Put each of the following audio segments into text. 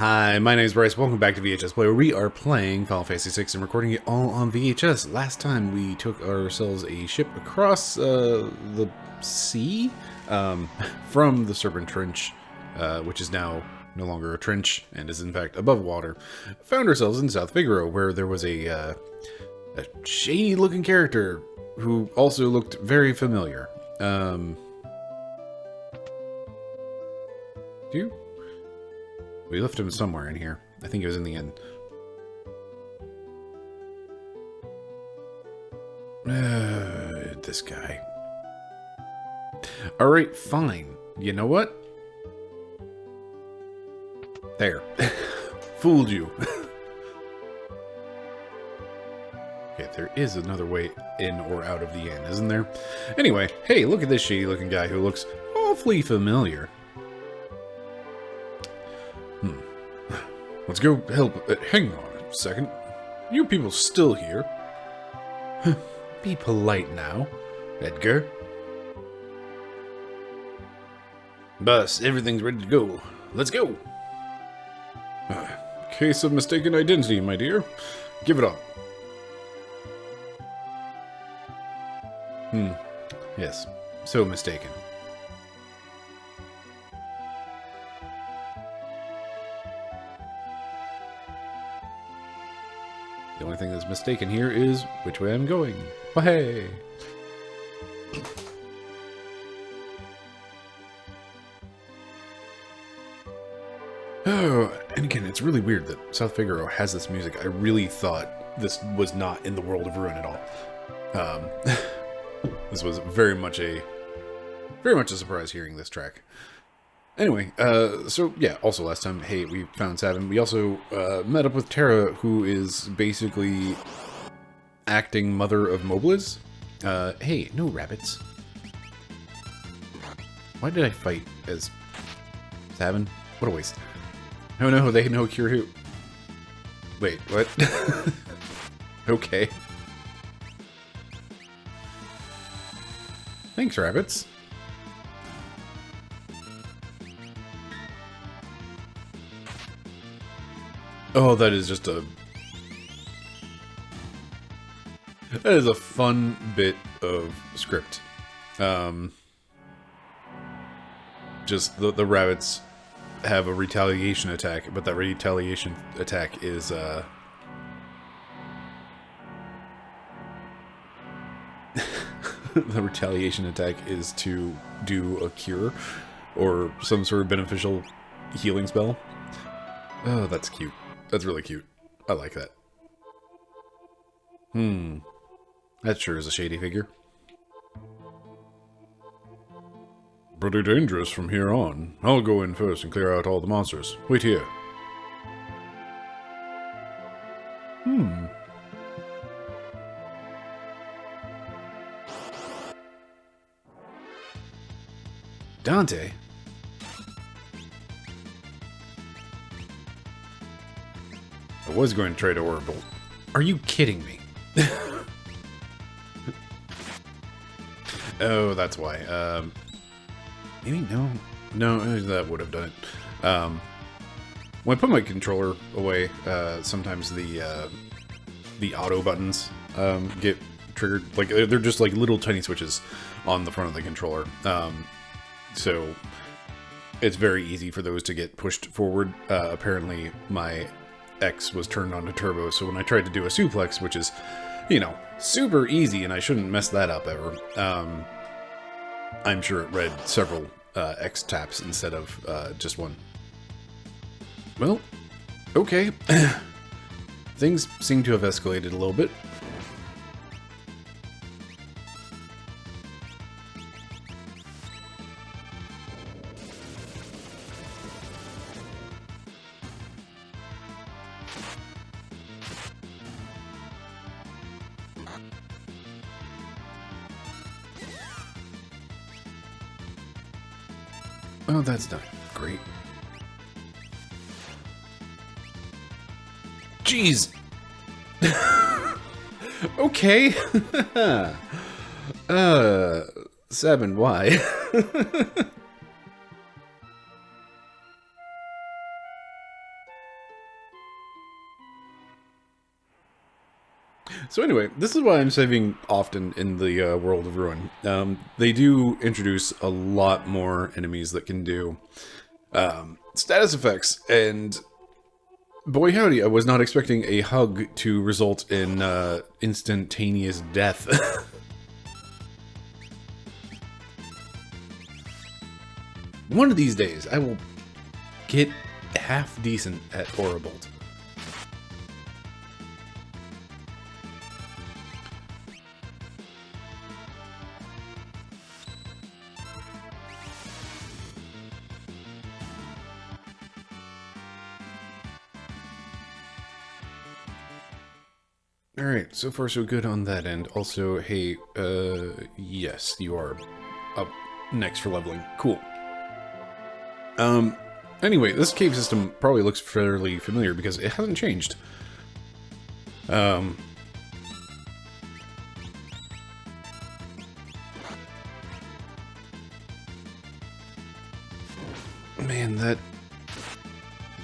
Hi, my name is Bryce. Welcome back to VHS Play, where we are playing Final Fantasy VI and recording it all on VHS. Last time we took ourselves a ship across the sea from the Serpent Trench, which is now no longer a trench and is in fact above water. Found ourselves in South Figaro, where there was a shady-looking character who also looked very familiar. We left him somewhere in here. I think it was in the end. This guy. Alright, fine. You know what? There. Fooled you. Okay, there is another way in or out of the inn, isn't there? Anyway, hey, look at this shady looking guy who looks awfully familiar. Let's go help. Hang on a second. You people still here? Be polite now, Edgar. Boss, everything's ready to go. Let's go. Case of mistaken identity, my dear. Give it up. Yes, so mistaken. The only thing that's mistaken here is which way I'm going. Oh, hey! Oh, and again, it's really weird that South Figaro has this music. I really thought this was not in the World of Ruin at all. This was very much a surprise hearing this track. Anyway, so yeah, also last time, hey, we found Sabin. We also met up with Terra, who is basically acting mother of Mobliz. Hey, no rabbits. Why did I fight as Sabin? What a waste. Oh no, they know Kiryu. Wait, what? Okay. Thanks, rabbits. Oh, that is just a... That is a fun bit of script. Just the rabbits have a retaliation attack, but that retaliation attack is, the retaliation attack is to do a cure, or some sort of beneficial healing spell. Oh, that's cute. That's really cute. I like that. That sure is a shady figure. Pretty dangerous from here on. I'll go in first and clear out all the monsters. Wait here. Dante? I was going to trade Orbital. Are you kidding me? Oh, that's why. Maybe no, that would have done it. When I put my controller away, sometimes the auto buttons get triggered. Like they're just like little tiny switches on the front of the controller. So it's very easy for those to get pushed forward. Apparently, my X was turned on to turbo, so when I tried to do a suplex, which is, you know, super easy, and I shouldn't mess that up ever, I'm sure it read several X taps instead of just one. Well, okay. Things seem to have escalated a little bit. Oh, that's not great. Jeez. Okay. Sabin, why? So anyway, this is why I'm saving often in the World of Ruin. They do introduce a lot more enemies that can do status effects, and boy howdy, I was not expecting a hug to result in instantaneous death. One of these days, I will get half decent at Aurabolt. Alright, so far so good on that end. Also, hey, yes, you are up next for leveling. Cool. Anyway, this cave system probably looks fairly familiar because it hasn't changed. Man, that...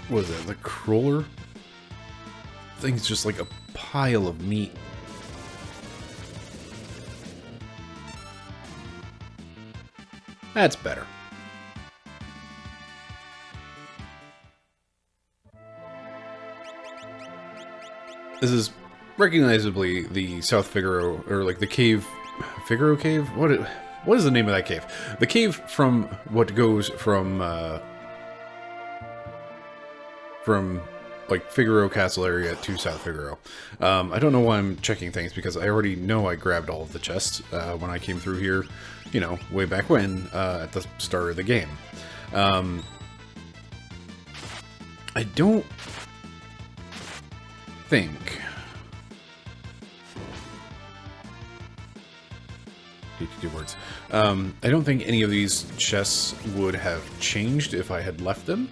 What is that, the crawler? Thing's just like a pile of meat. That's better. This is recognizably the South Figaro, or like the cave... Figaro Cave? What is the name of that cave? The cave from what goes from like Figaro Castle area to South Figaro. I don't know why I'm checking things because I already know I grabbed all of the chests when I came through here, you know, way back when, at the start of the game. I don't think... words. I don't think any of these chests would have changed if I had left them.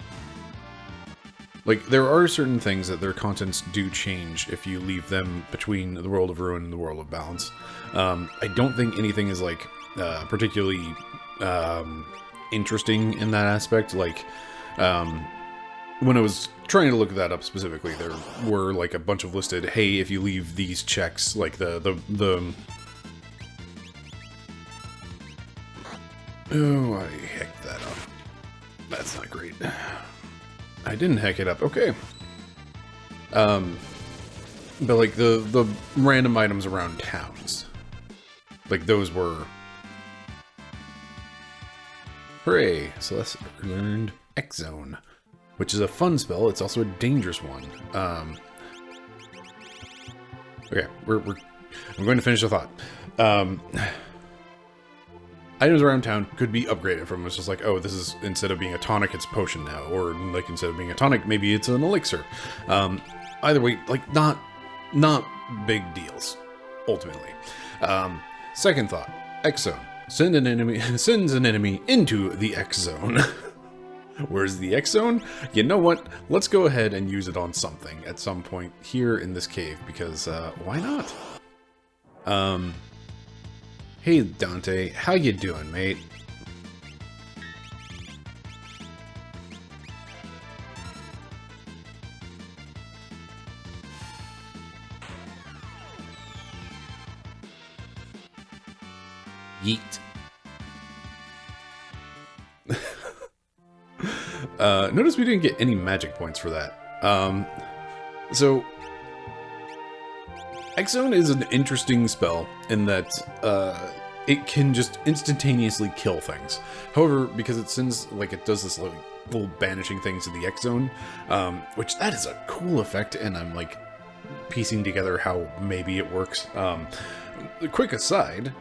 Like, there are certain things that their contents do change if you leave them between the World of Ruin and the World of Balance. I don't think anything is, like, particularly interesting in that aspect. Like, when I was trying to look that up specifically, there were, like, a bunch of listed, hey, if you leave these checks, like, Oh, I hecked that up. That's not great. I didn't heck it up. Okay. But like the random items around towns, like those were. Hooray! Celeste learned X-Zone, which is a fun spell. It's also a dangerous one. Okay, I'm going to finish the thought. Items around town could be upgraded from. It's just like, oh, this is, instead of being a tonic, it's a potion now. Or, like, instead of being a tonic, maybe it's an elixir. Either way, like, not big deals, ultimately. Second thought, X-Zone. Sends an enemy into the X-Zone. Where's the X-Zone? You know what? Let's go ahead and use it on something at some point here in this cave, because, why not? Hey Dante, how you doing, mate? Yeet. Notice we didn't get any magic points for that. So X-Zone is an interesting spell in that it can just instantaneously kill things. However, because it sends, like, it does this like full banishing things to the X-Zone, which that is a cool effect, and I'm like piecing together how maybe it works. Quick aside,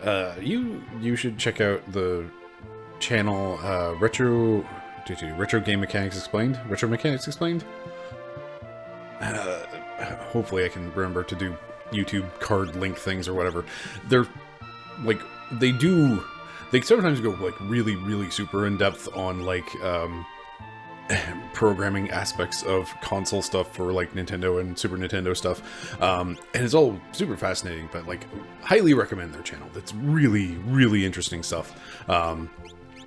you should check out the channel Retro Game Mechanics Explained. Retro Mechanics Explained. Hopefully, I can remember to do YouTube card link things or whatever. They're like they sometimes go like really super in depth on like programming aspects of console stuff for like Nintendo and Super Nintendo stuff, and it's all super fascinating. But like, highly recommend their channel. That's really interesting stuff.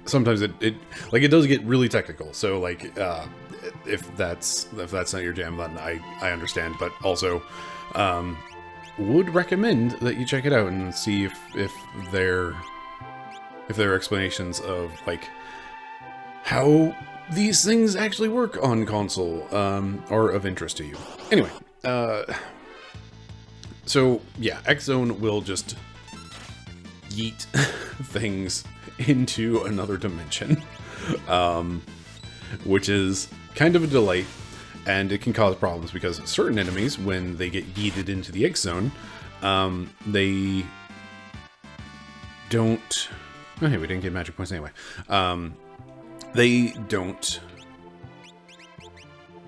Sometimes it does get really technical. So like, if that's not your jam, then I understand. But also, would recommend that you check it out and see if their explanations of like how these things actually work on console are of interest to you. Anyway, so yeah, X-Zone will just yeet things into another dimension, which is kind of a delight, and it can cause problems because certain enemies, when they get yeeted into the X-Zone, they don't... Oh, hey, we didn't get magic points anyway. They don't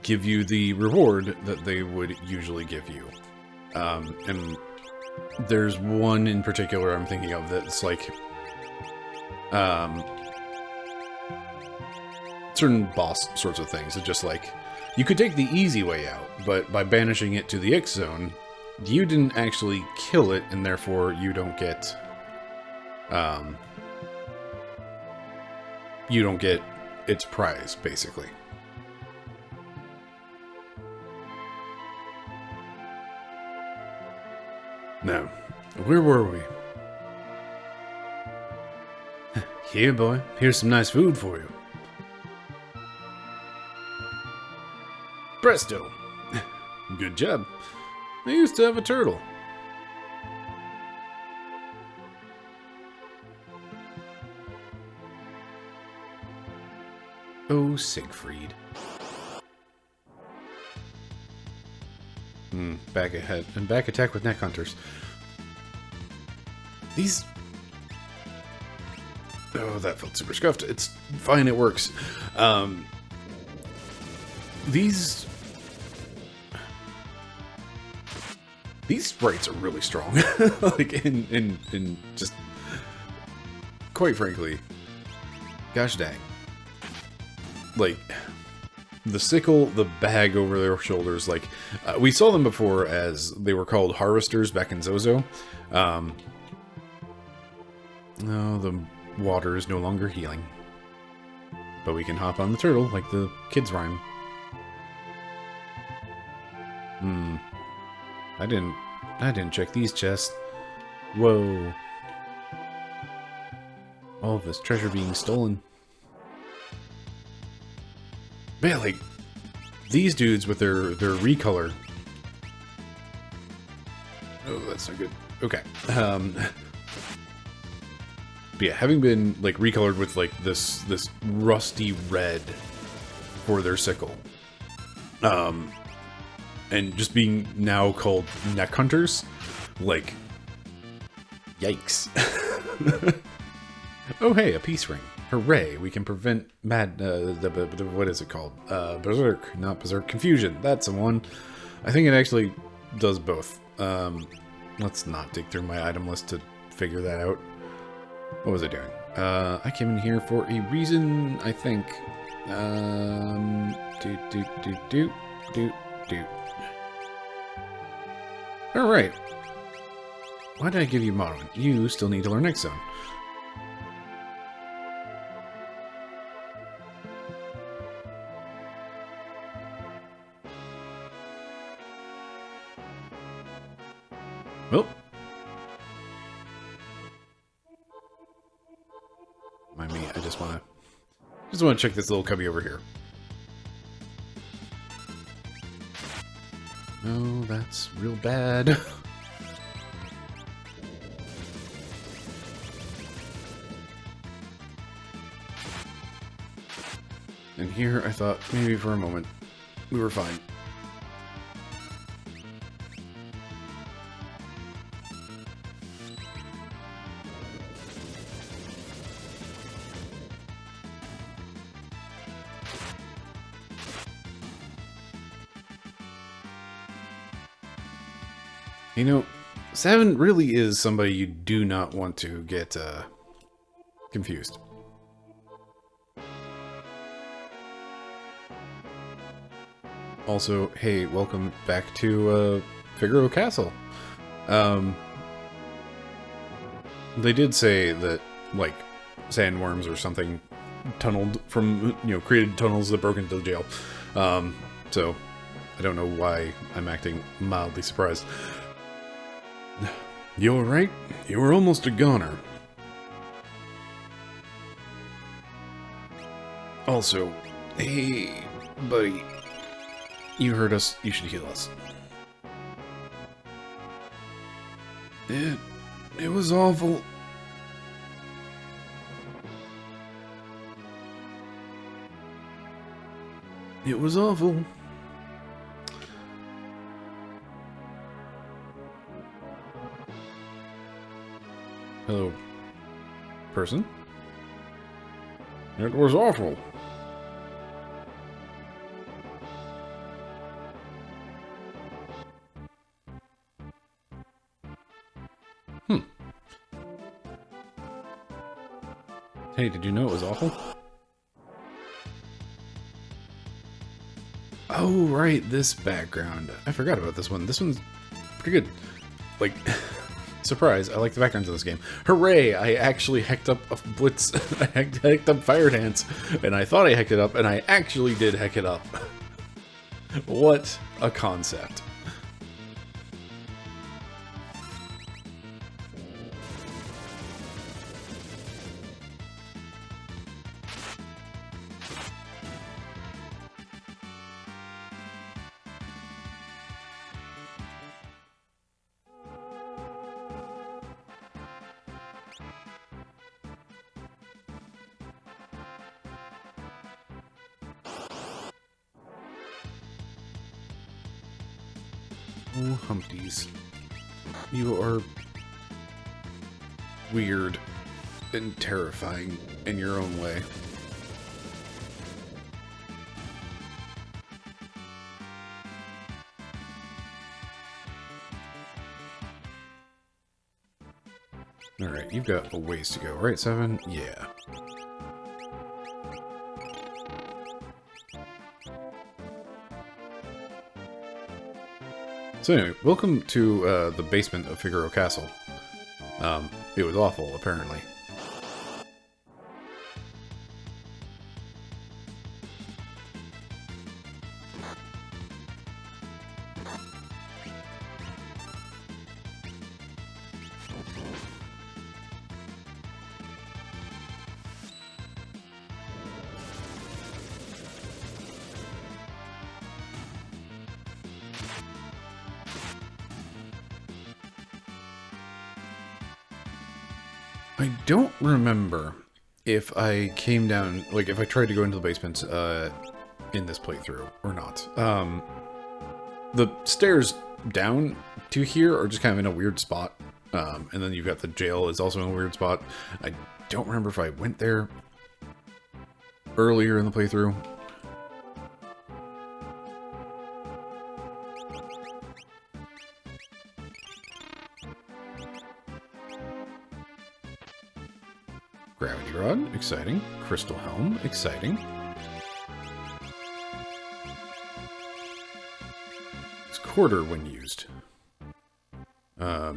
give you the reward that they would usually give you. And there's one in particular I'm thinking of that's like certain boss sorts of things. It's just like, you could take the easy way out, but by banishing it to the X-Zone, you didn't actually kill it, and therefore you don't get its prize, basically. Now, where were we? Here, boy. Here's some nice food for you. Presto! Good job. I used to have a turtle. Oh, Siegfried. Back ahead. And back attack with neck hunters. These... Oh, that felt super scuffed. It's fine, it works. These sprites are really strong. Like, in just... Quite frankly. Gosh dang. Like... The sickle, the bag over their shoulders, like, we saw them before as they were called harvesters back in Zozo. Oh, the water is no longer healing. But we can hop on the turtle, like the kids' rhyme. I didn't check these chests. Whoa. All of this treasure being stolen. Man, like, these dudes with their recolor. Oh, that's not good. Okay. But yeah, having been, like, recolored with, like, this rusty red for their sickle. And just being now called neck hunters, like, yikes. Oh, hey, a peace ring. Hooray, we can prevent what is it called? Berserk, not Berserk, confusion. That's the one. I think it actually does both. Let's not dig through my item list to figure that out. What was I doing? I came in here for a reason, I think. Alright. Why did I give you Modeling? You still need to learn X-Zone. Well, mind me, I just want to check this little cubby over here. No, that's real bad. And here, I thought maybe for a moment we were fine. You know, 7 really is somebody you do not want to get confused. Also, hey, welcome back to Figaro Castle. They did say that, like, sandworms or something tunneled from, you know, created tunnels that broke into the jail. So, I don't know why I'm acting mildly surprised. You alright? You were almost a goner. Also, hey, buddy. You hurt us. You should heal us. It was awful. It was awful. Hello, person? It was awful. Hey, did you know it was awful? Oh, right, this background. I forgot about this one. This one's pretty good. Like, surprise, I like the backgrounds of this game. Hooray, I actually hecked up a Blitz. I hecked up Fire Dance, and I thought I hecked it up, and I actually did heck it up. What a concept. Oh, Humpties. You are weird and terrifying in your own way. Alright, you've got a ways to go. Right, 7? Yeah. So anyway, welcome to the basement of Figaro Castle. It was awful, apparently. I don't remember if I came down, like if I tried to go into the basement in this playthrough or not. The stairs down to here are just kind of in a weird spot. And then you've got the jail is also in a weird spot. I don't remember if I went there earlier in the playthrough. Gravity Rod, exciting. Crystal Helm, exciting. It's quarter when used. I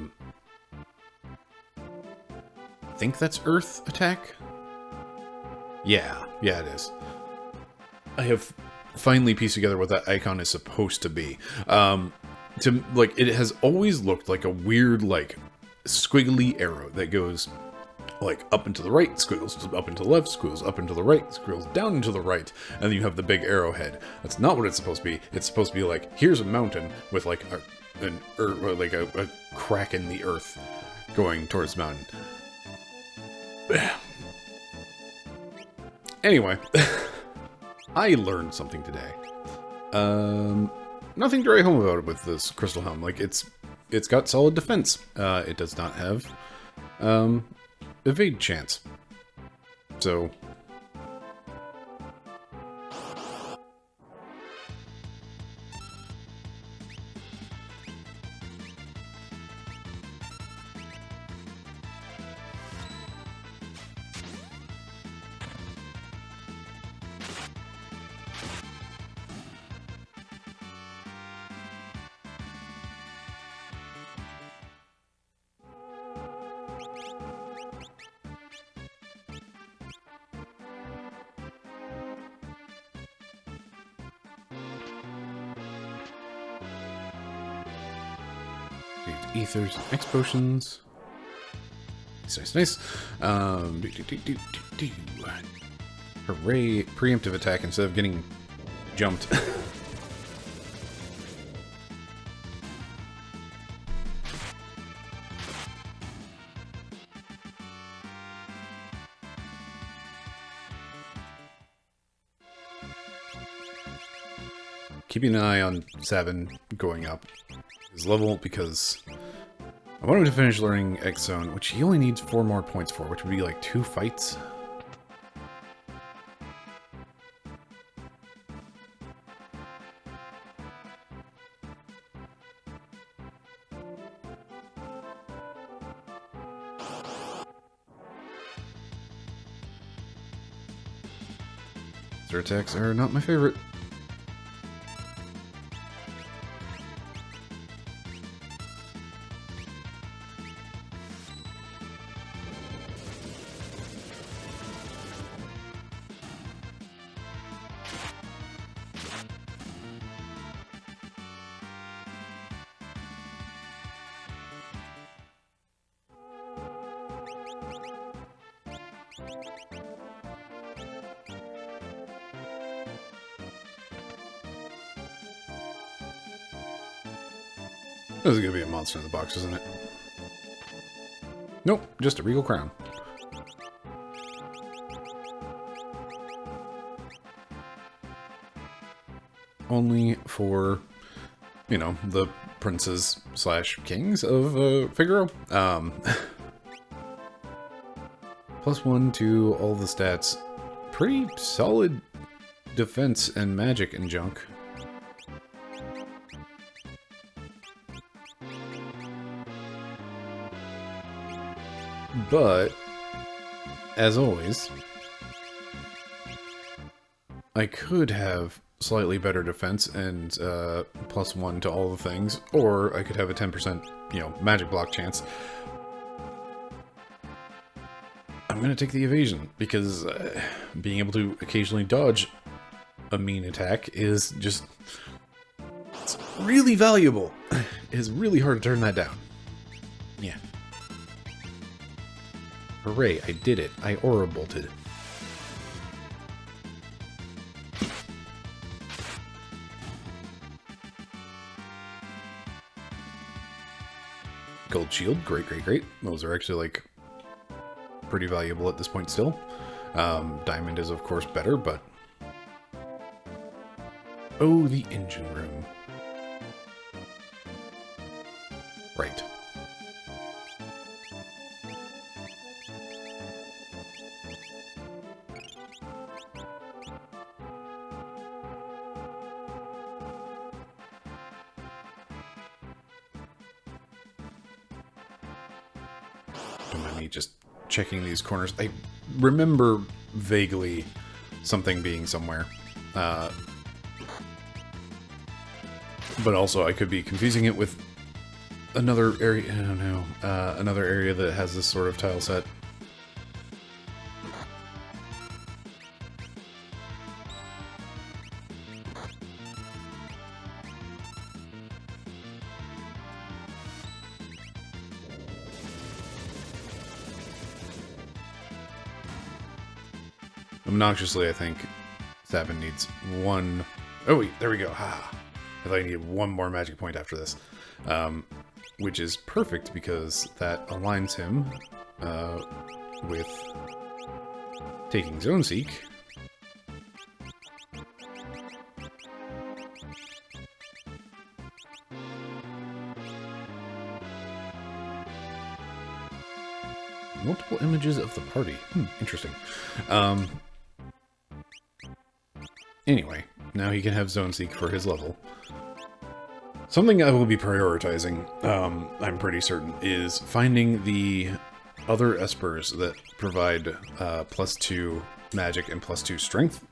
think that's Earth attack? Yeah, it is. I have finally pieced together what that icon is supposed to be. It has always looked like a weird, like, squiggly arrow that goes like up and to the right, squiggles up and to the left, squiggles up and to the right, squiggles down and to the right, and then you have the big arrowhead. That's not what it's supposed to be. It's supposed to be like, here's a mountain with like a crack in the earth going towards the mountain. Anyway, I learned something today. Nothing to write home about it with this Crystal Helm. Like, it's got solid defense. It does not have evade chance. So ethers, X potions. Nice. Hooray, preemptive attack instead of getting jumped. Keeping an eye on 7 going up his level because I want him to finish learning X Zone, which he only needs 4 more points for, which would be like 2 fights. Their attacks are not my favorite. This is gonna be a monster in the box, isn't it? Nope, just a regal crown. Only for, you know, the princes slash kings of Figaro. +1 to all the stats. Pretty solid defense and magic and junk. But, as always, I could have slightly better defense and +1 to all the things, or I could have a 10%, you know, magic block chance. I'm going to take the evasion, because being able to occasionally dodge a mean attack is just... it's really valuable. It is really hard to turn that down. Yeah. Hooray, I did it. I aura bolted. Gold shield, great. Those are actually, like, pretty valuable at this point still. Diamond is, of course, better, but... oh, the engine room. Right. Don't mind me just checking these corners. I remember vaguely something being somewhere. But also I could be confusing it with another area. I don't know. Another area that has this sort of tile set. Obnoxiously, I think Sabin needs 1... oh wait, there we go. Ah, I thought I needed 1 more magic point after this. Which is perfect because that aligns him with taking Zone Seek. Multiple images of the party. Interesting. Anyway, now he can have Zone Seek for his level. Something I will be prioritizing, I'm pretty certain, is finding the other espers that provide +2 magic and +2 strength.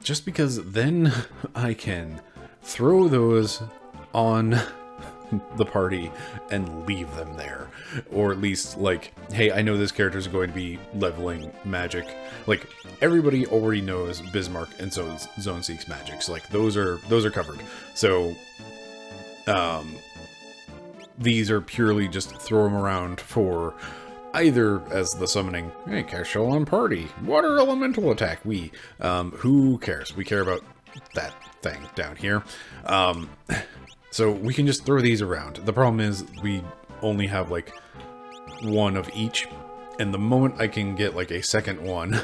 Just because then I can throw those on the party and leave them there. Or at least, like, hey, I know this character is going to be leveling magic. Like, everybody already knows Bismarck and so Zone Seek's magic. So, like, those are covered. So, these are purely just throw them around for either as the summoning, hey, casual on party, water elemental attack, who cares? We care about that thing down here. So we can just throw these around. The problem is we only have like one of each, and the moment I can get like a second one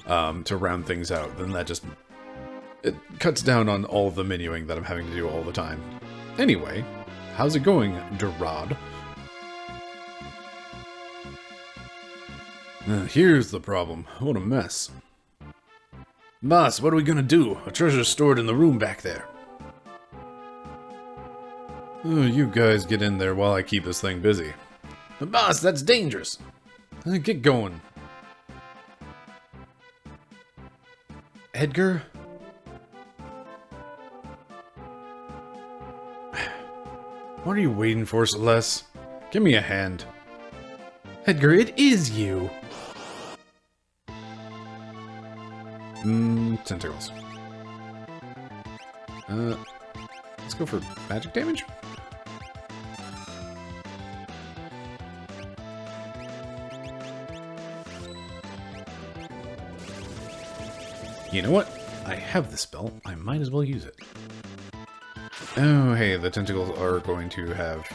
to round things out, then that just, it cuts down on all of the menuing that I'm having to do all the time. Anyway, how's it going, Gerard? Here's the problem. What a mess. Boss, what are we gonna do? A treasure's stored in the room back there. Oh, you guys get in there while I keep this thing busy. But boss, that's dangerous. Get going. Edgar? What are you waiting for, Celeste? Give me a hand. Edgar, it is you! Tentacles. Let's go for magic damage? You know what? I have the spell. I might as well use it. Oh, hey, the tentacles are going to have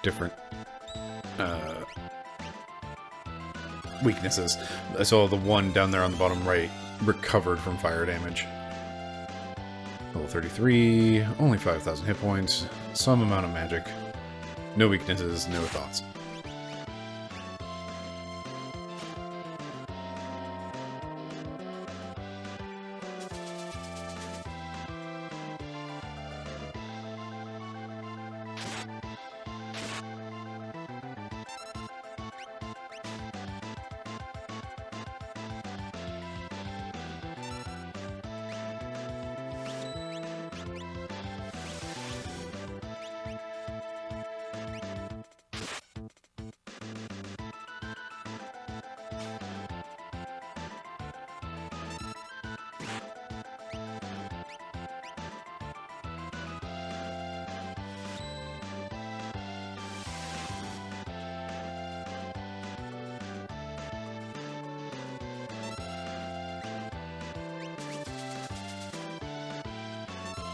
different weaknesses. I saw the one down there on the bottom right recovered from fire damage. Level 33, only 5,000 hit points, some amount of magic, no weaknesses, no thoughts.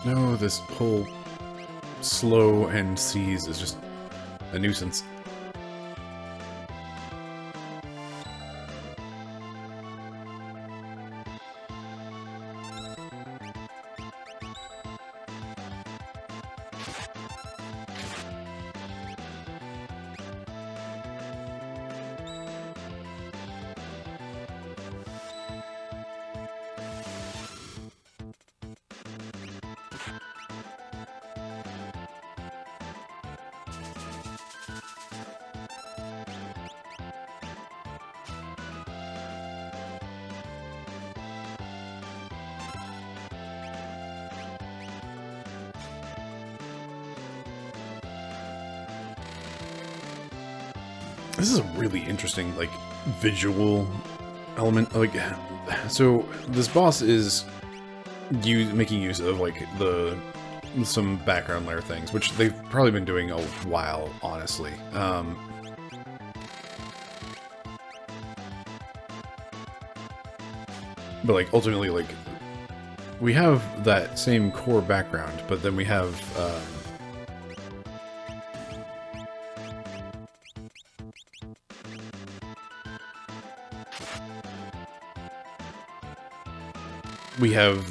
No, this whole slow and seize is just a nuisance. This is a really interesting, like, visual element. Like, so this boss is making use of, like, some background layer things, which they've probably been doing a while, honestly. But, like, ultimately, like, we have that same core background, but then we have,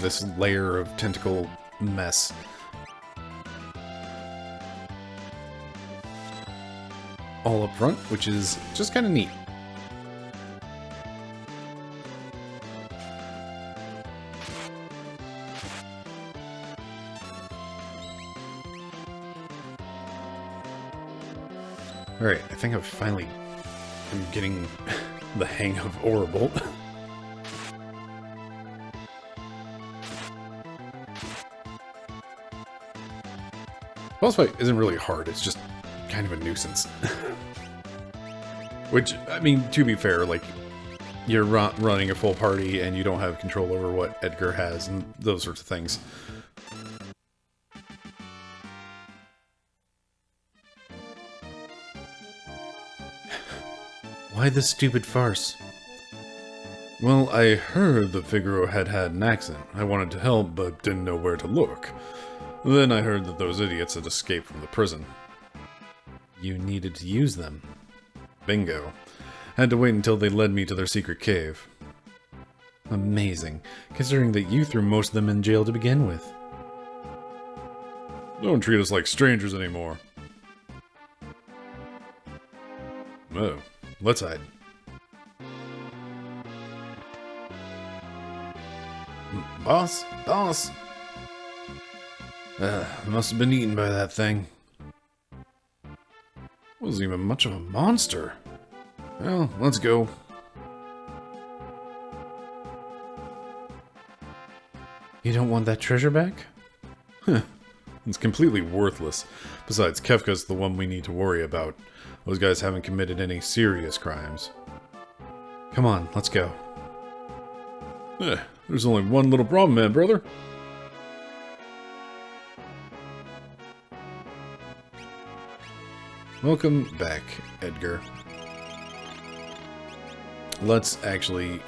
this layer of tentacle mess. All up front, which is just kind of neat. Alright, I think I've finally am getting the hang of Orbolt. Boss fight isn't really hard, it's just kind of a nuisance. Which, I mean, to be fair, like, you're running a full party and you don't have control over what Edgar has and those sorts of things. Why this stupid farce? Well, I heard that Figaro had an accident. I wanted to help, but didn't know where to look. Then I heard that those idiots had escaped from the prison. You needed to use them. Bingo. Had to wait until they led me to their secret cave. Amazing, considering that you threw most of them in jail to begin with. Don't treat us like strangers anymore. Oh, let's hide. Boss? Boss? Must have been eaten by that thing. Wasn't even much of a monster. Well, let's go. You don't want that treasure back? Huh. It's completely worthless. Besides, Kefka's the one we need to worry about. Those guys haven't committed any serious crimes. Come on, let's go. There's only one little problem, man, brother. Welcome back, Edgar. Let's actually,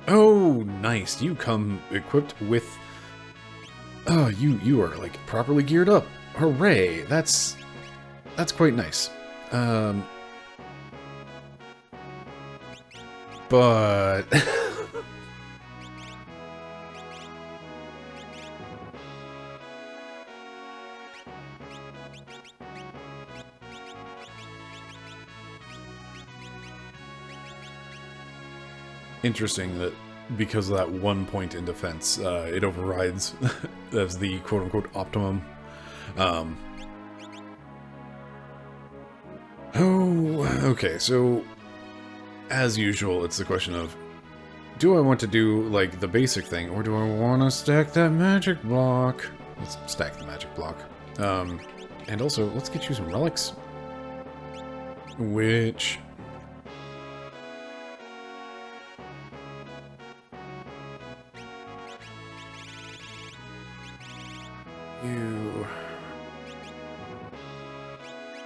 Oh, nice. You come equipped with... Oh, you are, like, properly geared up. Hooray! That's quite nice. But... Interesting that because of that 1 point in defense, it overrides as the quote-unquote optimum. Oh, okay, so as usual, it's the question of, do I want to do, like, the basic thing, or do I want to stack that magic block? Let's stack the magic block. And also, let's get you some relics. Which... You...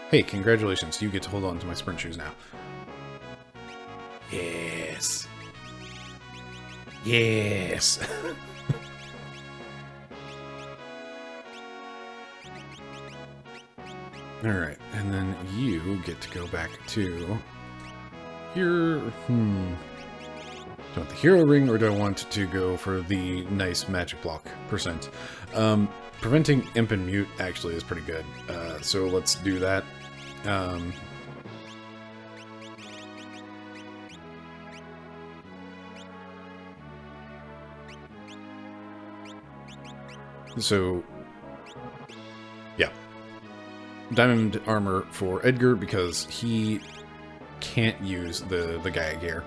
Hey, congratulations. You get to hold on to my sprint shoes now. Yes. Yes. Alright, and then you get to go back to your... Do I want the hero ring, or do I want to go for the nice magic block percent? Preventing imp and mute actually is pretty good, so let's do that. So, yeah. Diamond armor for Edgar because he can't use the gag here.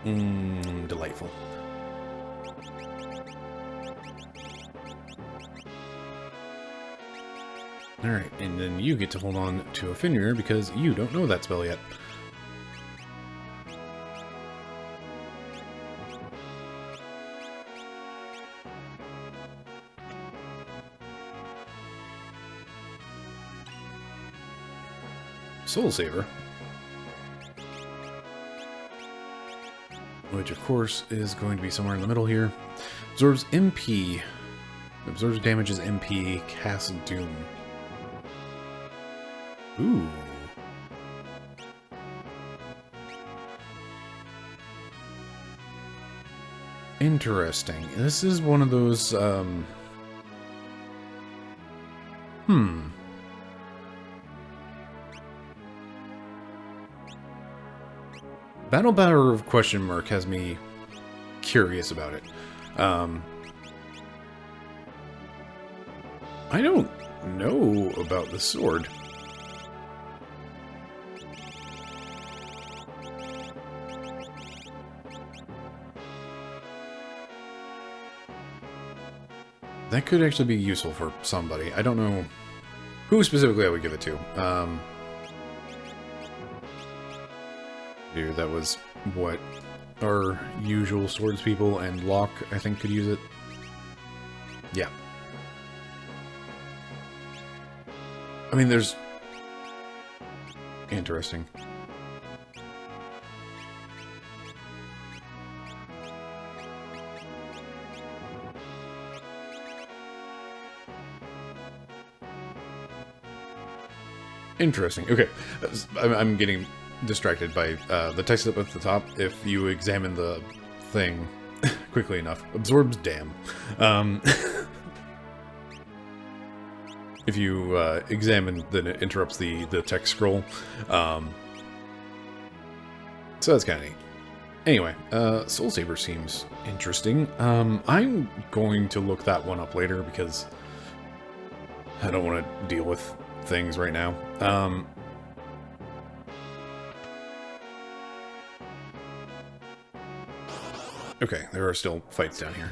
Delightful. Alright, and then you get to hold on to a Fenrir because you don't know that spell yet. Soul Saver. Which, of course, is going to be somewhere in the middle here. Absorbs MP. Absorbs damage as MP. Cast Doom. Ooh. Interesting. This is one of those, Battle Batter of question mark has me curious about it. I don't know about the sword. That could actually be useful for somebody. I don't know who specifically I would give it to. Dude, that was what our usual swords people and Locke, I think, could use it. Yeah. I mean, there's... Interesting. Interesting. Okay. I'm getting distracted by the text up at the top. If you examine the thing quickly enough, absorbs damn. If you examine, then it interrupts the text scroll. So that's kind of neat. Anyway, Soul Saber seems interesting. I'm going to look that one up later because I don't want to deal with things right now. Okay, there are still fights down here.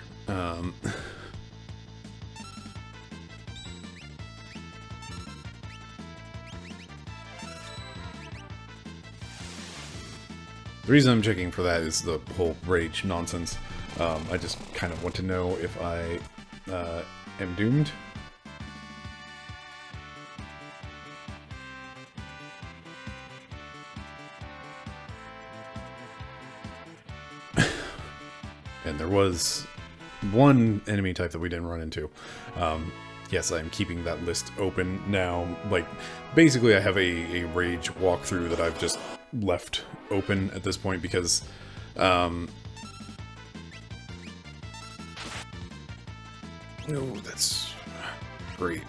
The reason I'm checking for that is the whole rage nonsense. I just kind of want to know if I am doomed. And there was one enemy type that we didn't run into. Yes, I'm keeping that list open now. Like, basically I have a rage walkthrough that I've just left open at this point because, no, that's great.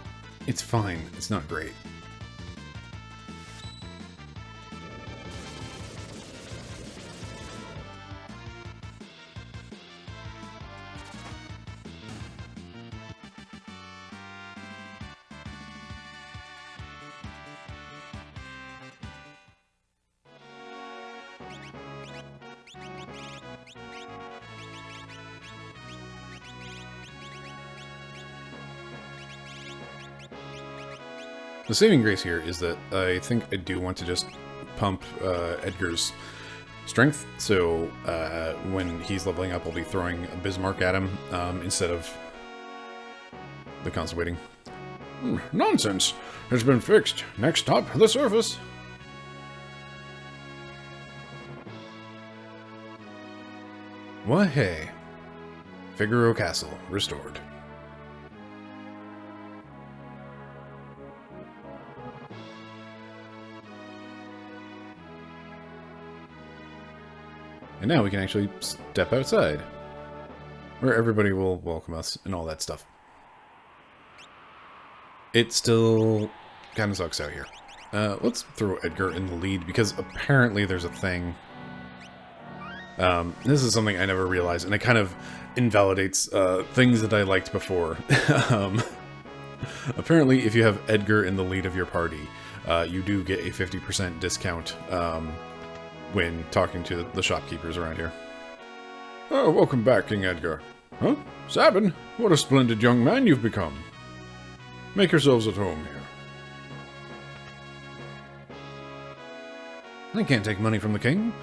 It's fine. It's not great. The saving grace here is that I think I do want to just pump Edgar's strength, so when he's leveling up, I'll be throwing a Bismarck at him instead of the constant waiting. Nonsense! It's been fixed. Next stop, the surface. What hey? Figaro Castle restored. And now we can actually step outside, where everybody will welcome us and all that stuff. It still kind of sucks out here. Let's throw Edgar in the lead, because apparently there's a thing. This is something I never realized, and it kind of invalidates things that I liked before. Apparently, if you have Edgar in the lead of your party, you do get a 50% discount when talking to the shopkeepers around here. Oh, welcome back, King Edgar. Huh? Sabin, what a splendid young man you've become. Make yourselves at home here. I can't take money from the king.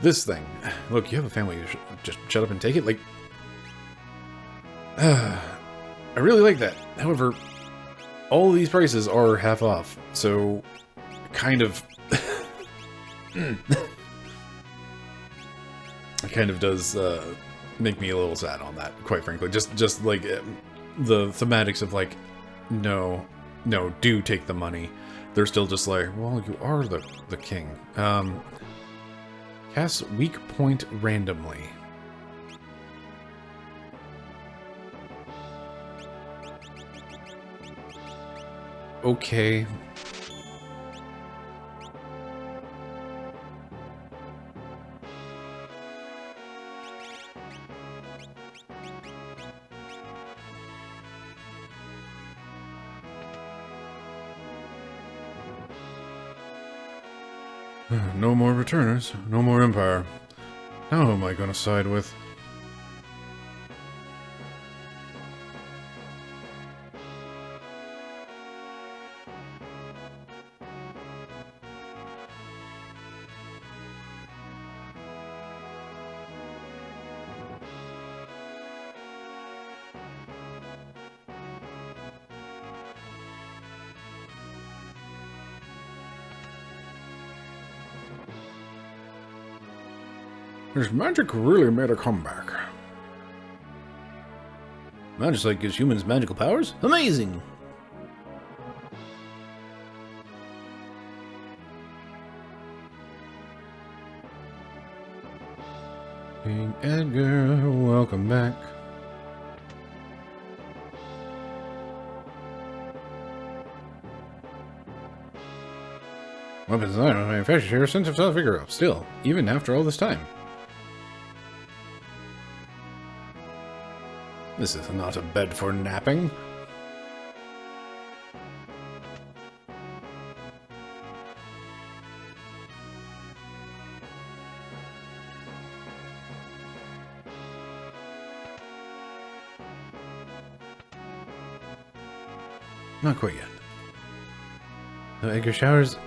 This thing. Look, you have a family. You should just shut up and take it. Like, I really like that. However, all these prices are half off, so kind of... It kind of does make me a little sad on that, quite frankly. Just like the thematics of like, no, do take the money. They're still just like, well, you are the king. Cast weak point randomly. Okay. No more returners, no more empire. Now who am I gonna side with? This magic really made a comeback. Magic gives humans magical powers? Amazing! King Edgar, welcome back. Weapons design was manufactured here since of South Figaro. Still, even after all this time. This is not a bed for napping. Not quite yet. The Edgar showers,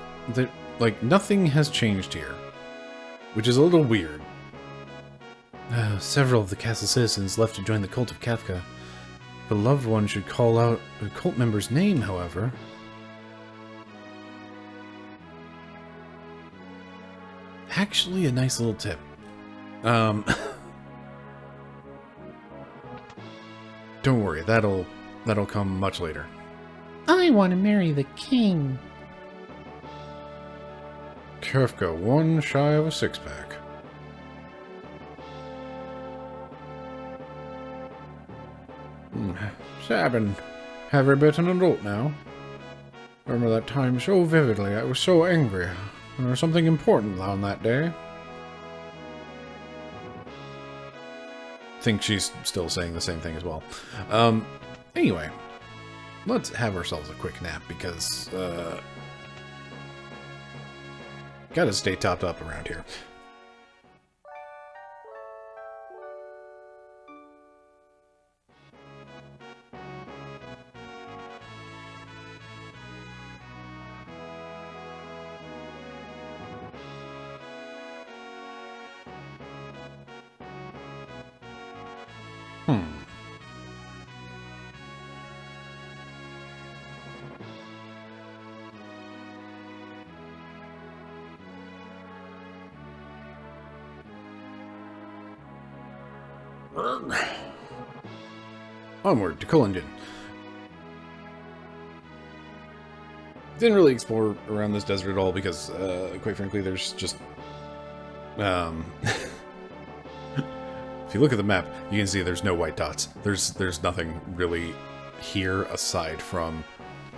like, nothing has changed here, which is a little weird. Several of the castle citizens left to join the cult of Kafka. If a loved one should call out a cult member's name, however... Actually, a nice little tip. Don't worry, that'll come much later. I want to marry the king. Kafka, one shy of a six-pack. Sabin, every bit an adult now. Remember that time so vividly. I was so angry. There was something important on that day. Think she's still saying the same thing as well. Anyway, let's have ourselves a quick nap because gotta stay topped up around here. Onward to Kullingen. Didn't really explore around this desert at all because, quite frankly, there's just... if you look at the map, you can see there's no white dots. There's nothing really here aside from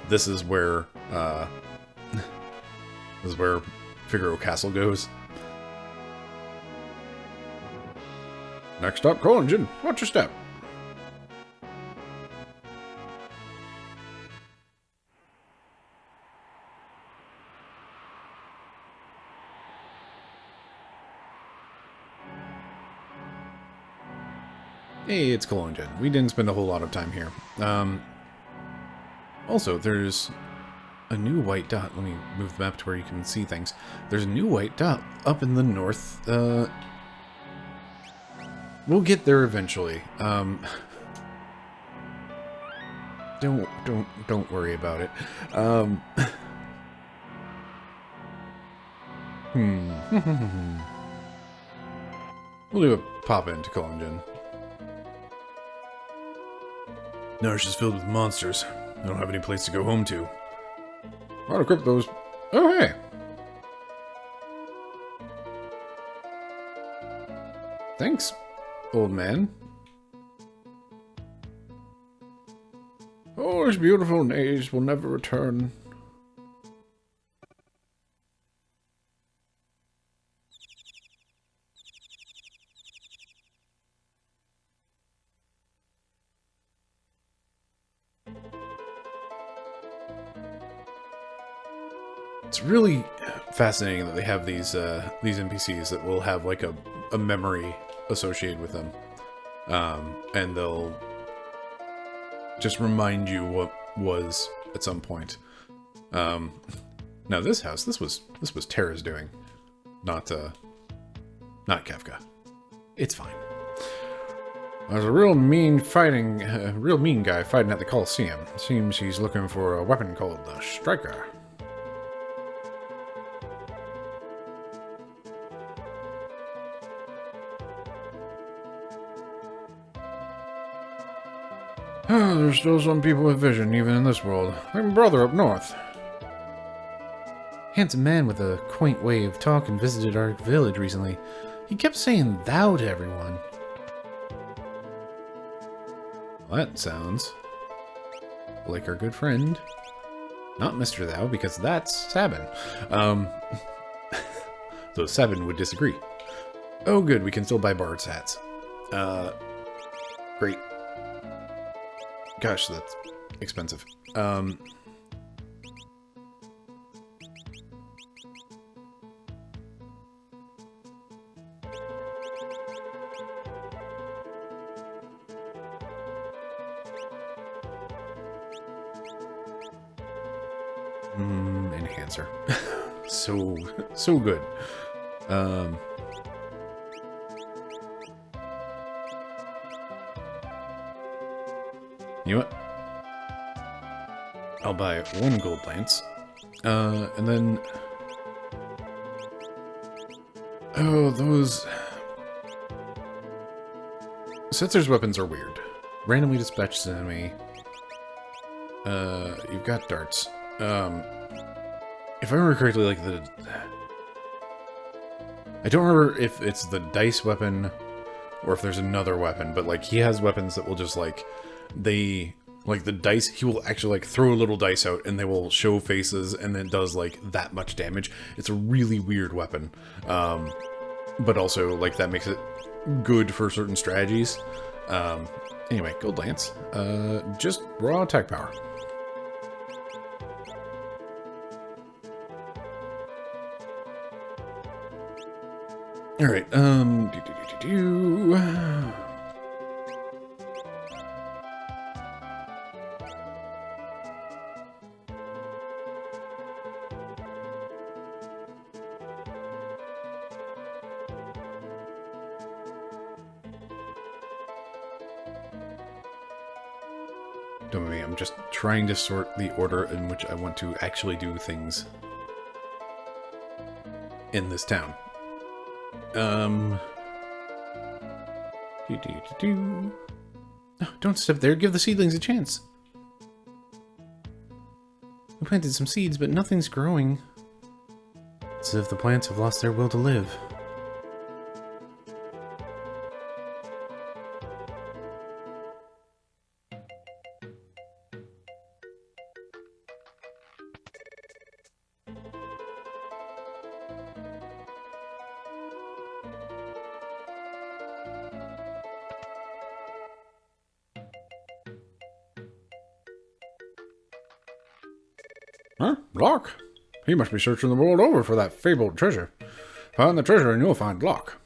this is where Figaro Castle goes. Next stop, Kullingen. Watch your step. Hey, it's Kullingen. We didn't spend a whole lot of time here. Also, there's a new white dot. Let me move the map to where you can see things. There's a new white dot up in the north. We'll get there eventually. Don't worry about it. We'll do a pop into Kullingen. Narsh is filled with monsters. I don't have any place to go home to. I'll equip those. Oh, hey! Thanks, old man. Oh, those beautiful days will never return. It's really fascinating that they have these NPCs that will have like a memory associated with them, and they'll just remind you what was at some point. Now this house, this was Terra's doing, not Kafka. It's fine. There's a real mean guy fighting at the Coliseum. Seems he's looking for a weapon called the Striker. There's still some people with vision, even in this world. Like my brother up north. Handsome man with a quaint way of talking visited our village recently. He kept saying thou to everyone. Well, that sounds like our good friend. Not Mr. Thou, because that's Sabin. Though Sabin would disagree. Oh good, we can still buy Bard's hats. Great. Gosh, that's expensive. Enhancer. So good. You know what? I'll buy 1 gold lance. And then... Oh, those... Setzer's weapons are weird. Randomly dispatches an enemy. You've got darts. If I remember correctly, like I don't remember if it's the dice weapon or if there's another weapon, but like he has weapons that will just like the dice, he will actually like throw a little dice out and they will show faces and it does like that much damage. It's a really weird weapon. But also like that makes it good for certain strategies. Anyway, gold lance. Just raw attack power. Alright, Don't mind me, I'm just trying to sort the order in which I want to actually do things in this town. No, don't step there. Give the seedlings a chance. We planted some seeds, but nothing's growing. It's as if the plants have lost their will to live. Huh? Locke? He must be searching the world over for that fabled treasure. Find the treasure and you'll find Locke.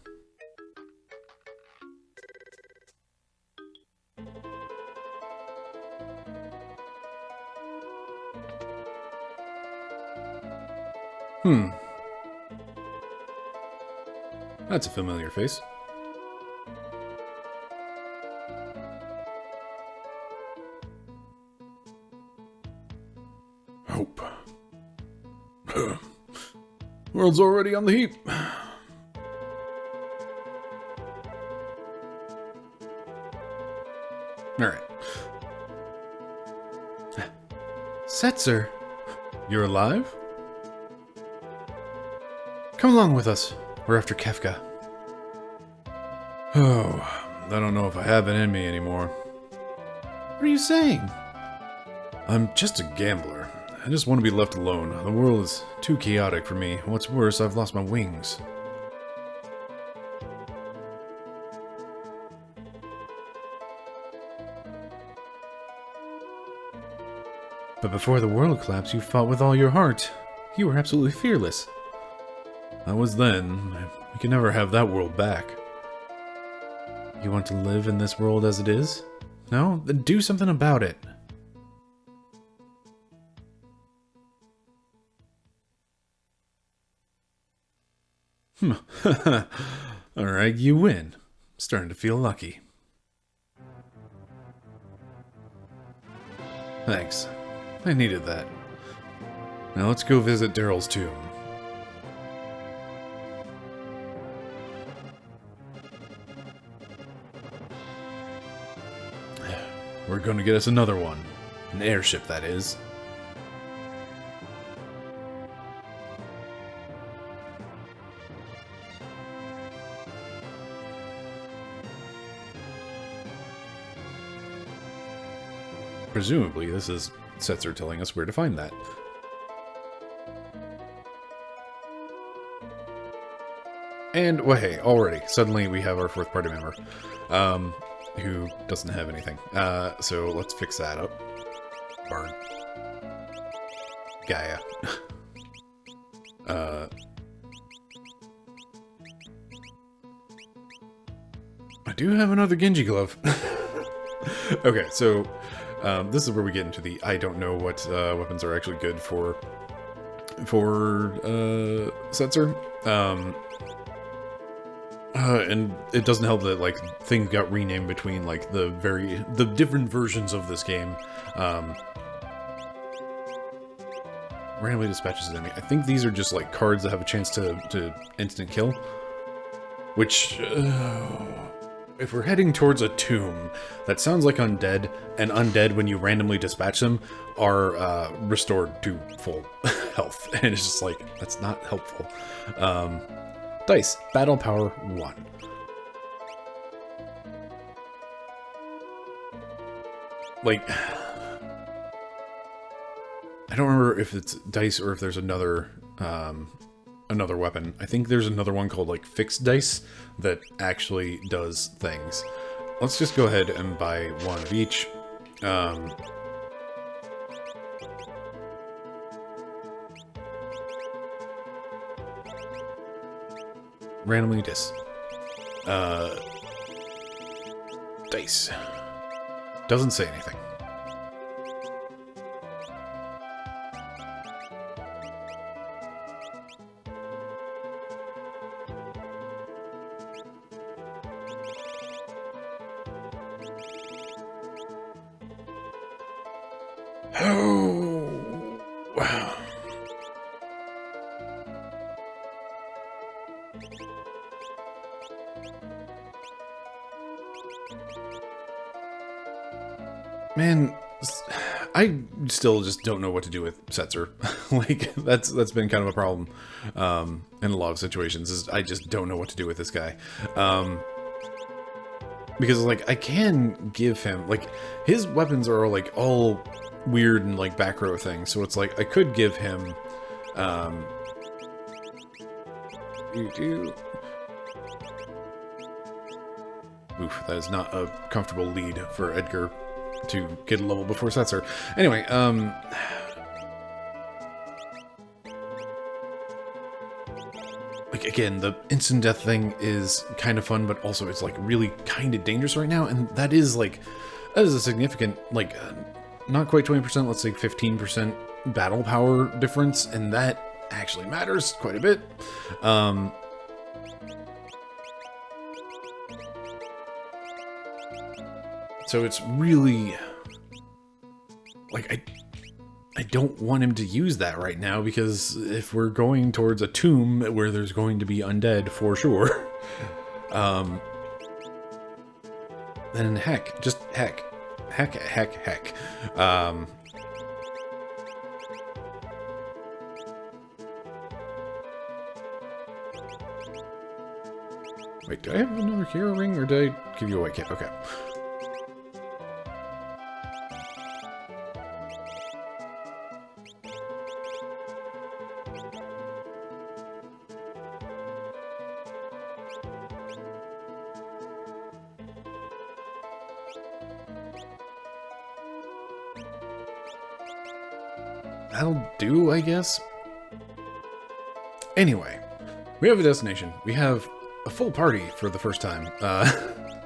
That's a familiar face. Hope. World's already on the heap. Alright. Setzer, you're alive? Come along with us. We're after Kefka. Oh, I don't know if I have it in me anymore. What are you saying? I'm just a gambler. I just want to be left alone. The world is too chaotic for me. What's worse, I've lost my wings. But before the world collapsed, you fought with all your heart. You were absolutely fearless. I was then. We can never have that world back. You want to live in this world as it is? No? Then do something about it. Alright, you win. Starting to feel lucky. Thanks. I needed that. Now let's go visit Daryl's tomb. We're gonna get us another one. An airship, that is. Presumably, this is Setzer telling us where to find that. And, well, hey, already, suddenly we have our fourth party member, who doesn't have anything. So let's fix that up. Bard. Gaia. I do have another Genji glove. Okay, so this is where we get into the I don't know what weapons are actually good for Setzer. And it doesn't help that, like, things got renamed between, like, the different versions of this game. Randomly dispatches an enemy. I think these are just, like, cards that have a chance to instant kill. Which, if we're heading towards a tomb, that sounds like undead, and undead, when you randomly dispatch them, are restored to full health. And it's just like, that's not helpful. Dice, battle power 1. Like, I don't remember if it's dice or if there's another another weapon. I think there's another one called, like, fixed dice that actually does things. Let's just go ahead and buy one of each. Randomly dice. Doesn't say anything. Oh, wow. Man, I still just don't know what to do with Setzer. Like, that's been kind of a problem in a lot of situations, is I just don't know what to do with this guy. Because, like, I can give him, like, his weapons are, like, all weird and, like, back row things, so it's like, I could give him, oof, that is not a comfortable lead for Edgar to get a level before Setzer. Anyway, like, again, the instant death thing is kind of fun, but also it's, like, really kind of dangerous right now, and that is, like, that is a significant, like, not quite 20%, let's say 15% battle power difference, and that actually matters quite a bit. So it's really, like, I don't want him to use that right now, because if we're going towards a tomb where there's going to be undead for sure, then heck. Wait, did I have another hero ring, or did I give you a white cape? Okay. That'll do, I guess. Anyway, we have a destination. We have a full party for the first time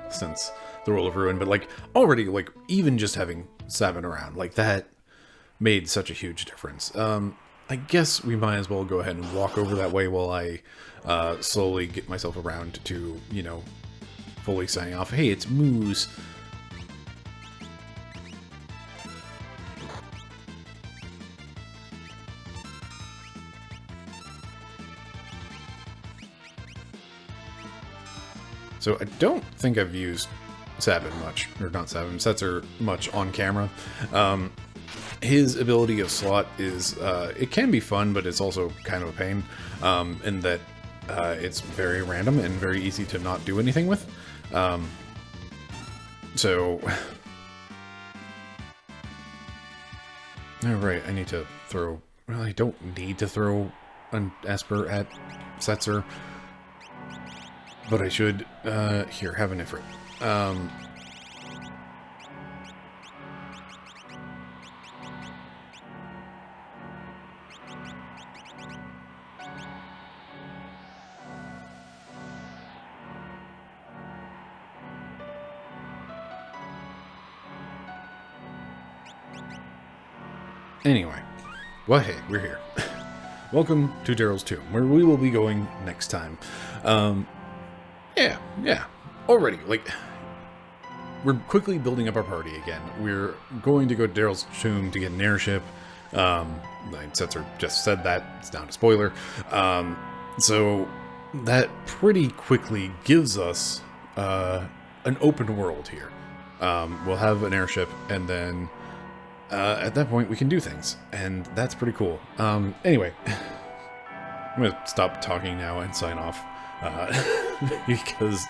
since the Roll of Ruin, but, like, already, like, even just having Sabin around, like, that made such a huge difference. I guess we might as well go ahead and walk over that way while I slowly get myself around to, you know, fully signing off. Hey, it's Moose. So I don't think I've used Sabin much, or not Sabin, Setzer much on camera. His ability of slot is, it can be fun, but it's also kind of a pain, in that it's very random and very easy to not do anything with. So... Alright, I need to throw... Well, I don't need to throw an Esper at Setzer, but I should. Here, have an Ifrit. Anyway, well, hey, we're here. Welcome to Daryl's Tomb, where we will be going next time. Yeah. Already, like, we're quickly building up our party again. We're going to go to Daryl's Tomb to get an airship. Setzer just said that. It's not a spoiler. So that pretty quickly gives us an open world here. We'll have an airship, and then at that point we can do things, and that's pretty cool. Anyway, I'm gonna stop talking now and sign off, because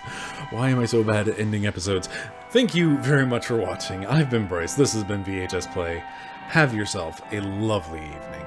why am I so bad at ending episodes? Thank you very much for watching. I've been Bryce, this has been VHS Play. Have yourself a lovely evening.